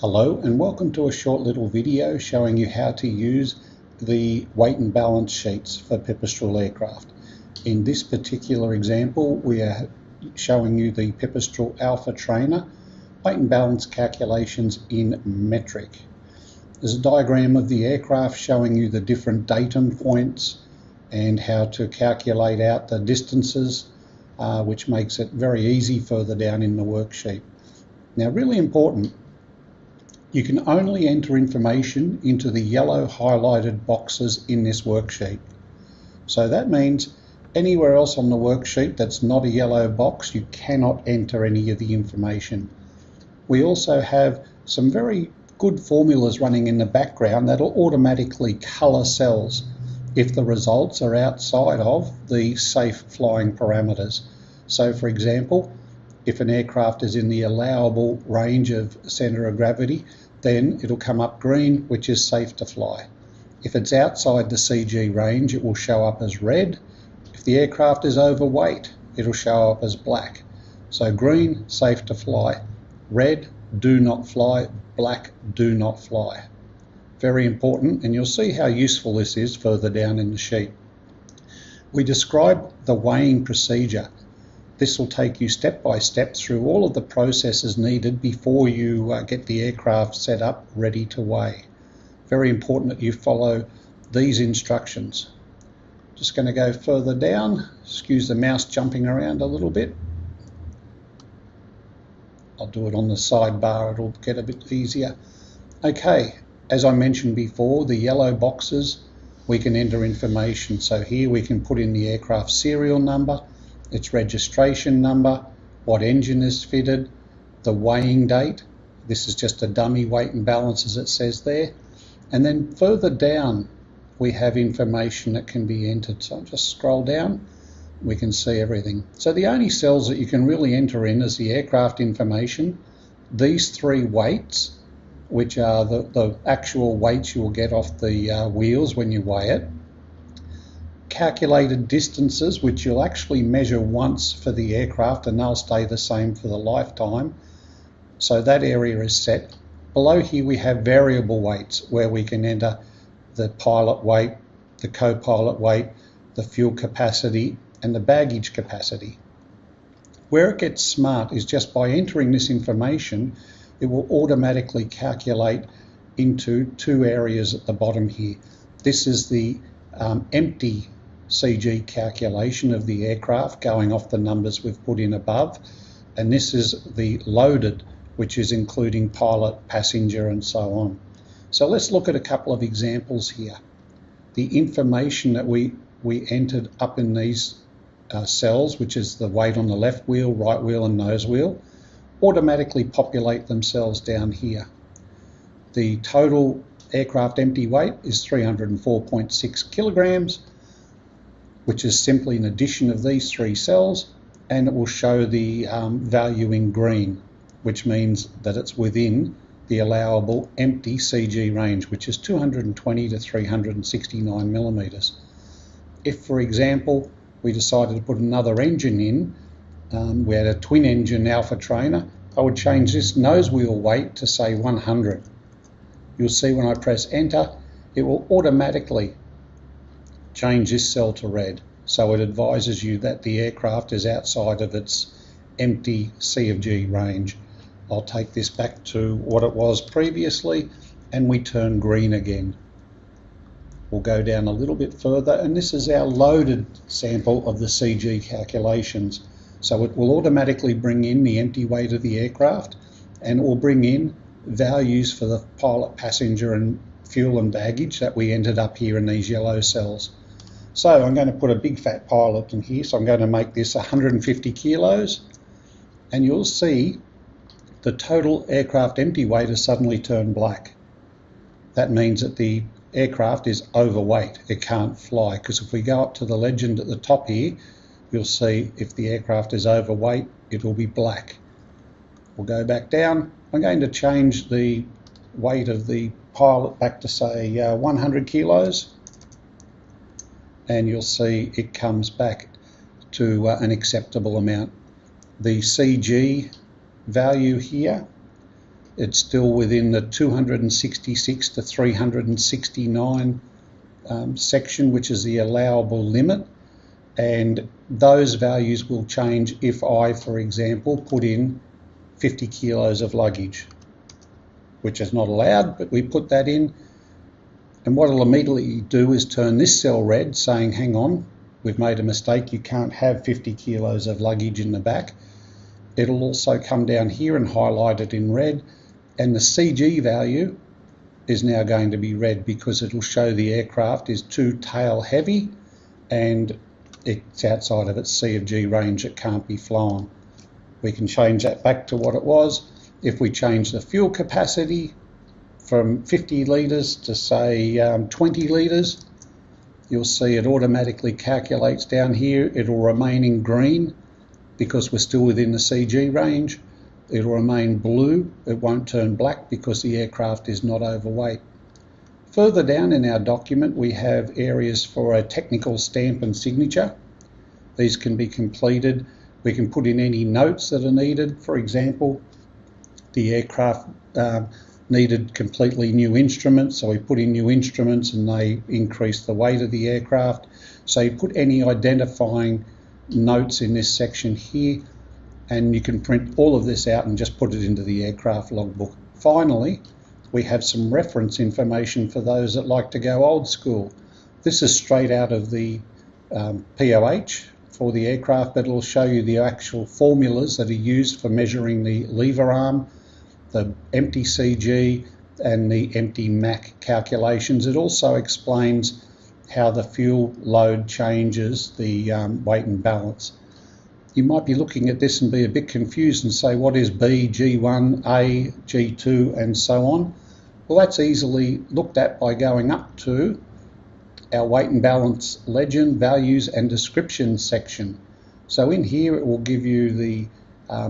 Hello and welcome to a short little video showing you how to use the weight and balance sheets for Pipistrel aircraft. In this particular example we are showing you the Pipistrel Alpha Trainer weight and balance calculations in metric. There's a diagram of the aircraft showing you the different datum points and how to calculate out the distances, which makes it very easy further down in the worksheet. Now, really important, you can only enter information into the yellow highlighted boxes in this worksheet. So that means anywhere else on the worksheet that's not a yellow box, you cannot enter any of the information. We also have some very good formulas running in the background that'll automatically colour cells if the results are outside of the safe flying parameters. So for example, if an aircraft is in the allowable range of centre of gravity, then it'll come up green, which is safe to fly. If it's outside the CG range, it will show up as red. If the aircraft is overweight, it'll show up as black. So green, safe to fly. Red, do not fly. Black, do not fly. Very important, and you'll see how useful this is further down in the sheet. We describe the weighing procedure. This will take you step by step through all of the processes needed before you get the aircraft set up ready to weigh. Very important that you follow these instructions. Just going to go further down. Excuse the mouse jumping around a little bit. I'll do it on the sidebar, it'll get a bit easier. Okay, as I mentioned before, the yellow boxes, we can enter information. So here we can put in the aircraft serial number, its registration number, what engine is fitted, the weighing date. This is just a dummy weight and balance as it says there. And then further down we have information that can be entered. So I'll just scroll down, we can see everything. So the only cells that you can really enter in is the aircraft information, these three weights, which are the actual weights you will get off the wheels when you weigh it, calculated distances, which you'll actually measure once for the aircraft and they'll stay the same for the lifetime. So that area is set. Below here we have variable weights where we can enter the pilot weight, the co-pilot weight, the fuel capacity and the baggage capacity. Where it gets smart is just by entering this information, it will automatically calculate into two areas at the bottom here. This is the empty CG calculation of the aircraft going off the numbers we've put in above, and this is the loaded, which is including pilot, passenger and so on. So let's look at a couple of examples here. The information that we entered up in these cells, which is the weight on the left wheel, right wheel and nose wheel, automatically populate themselves down here. The total aircraft empty weight is 304.6 kilograms, which is simply an addition of these three cells, and it will show the value in green, which means that it's within the allowable empty CG range, which is 220 to 369 millimeters. If, for example, we decided to put another engine in, we had a twin engine Alpha Trainer, I would change this nose wheel weight to say 100. You'll see when I press enter, it will automatically change this cell to red. So it advises you that the aircraft is outside of its empty C of G range. I'll take this back to what it was previously and we turn green again. We'll go down a little bit further and this is our loaded sample of the CG calculations. So it will automatically bring in the empty weight of the aircraft and it will bring in values for the pilot, passenger and fuel and baggage that we entered up here in these yellow cells. So I'm going to put a big fat pilot in here, so I'm going to make this 150 kilos and you'll see the total aircraft empty weight has suddenly turned black. That means that the aircraft is overweight, it can't fly, because if we go up to the legend at the top here, you'll see if the aircraft is overweight, it will be black. We'll go back down. I'm going to change the weight of the pilot back to say 100 kilos and you'll see it comes back to an acceptable amount. The CG value here It's still within the 266 to 369 section, which is the allowable limit, and those values will change if I, for example, put in 50 kilos of luggage, which is not allowed, but we put that in, and what it'll immediately do is turn this cell red, saying, hang on, we've made a mistake, you can't have 50 kilos of luggage in the back. It'll also come down here and highlight it in red, and the CG value is now going to be red because it'll show the aircraft is too tail heavy and it's outside of its C of G range, it can't be flown. We can change that back to what it was. If we change the fuel capacity from 50 litres to say 20 litres, you'll see it automatically calculates down here. It'll remain in green because we're still within the CG range. It'll remain blue, it won't turn black because the aircraft is not overweight. Further down in our document we have areas for a technical stamp and signature. These can be completed. We can put in any notes that are needed. For example, the aircraft needed completely new instruments, so we put in new instruments and they increase the weight of the aircraft. So you put any identifying notes in this section here, and you can print all of this out and just put it into the aircraft logbook. Finally, we have some reference information for those that like to go old school. This is straight out of the POH for the aircraft, but it'll show you the actual formulas that are used for measuring the lever arm, the empty CG and the empty MAC calculations. It also explains how the fuel load changes the weight and balance. You might be looking at this and be a bit confused and say, what is B, G1, A, G2 and so on? Well, that's easily looked at by going up to our weight and balance legend, values and description section. So in here it will give you the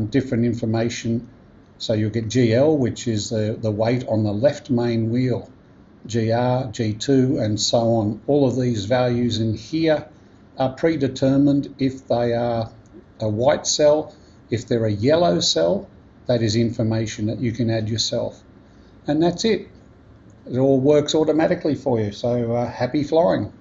different information. So you'll get GL, which is the weight on the left main wheel, GR, G2 and so on. All of these values in here are predetermined. If they are a white cell, if they're a yellow cell, that is information that you can add yourself. And that's it. It all works automatically for you, so happy flying.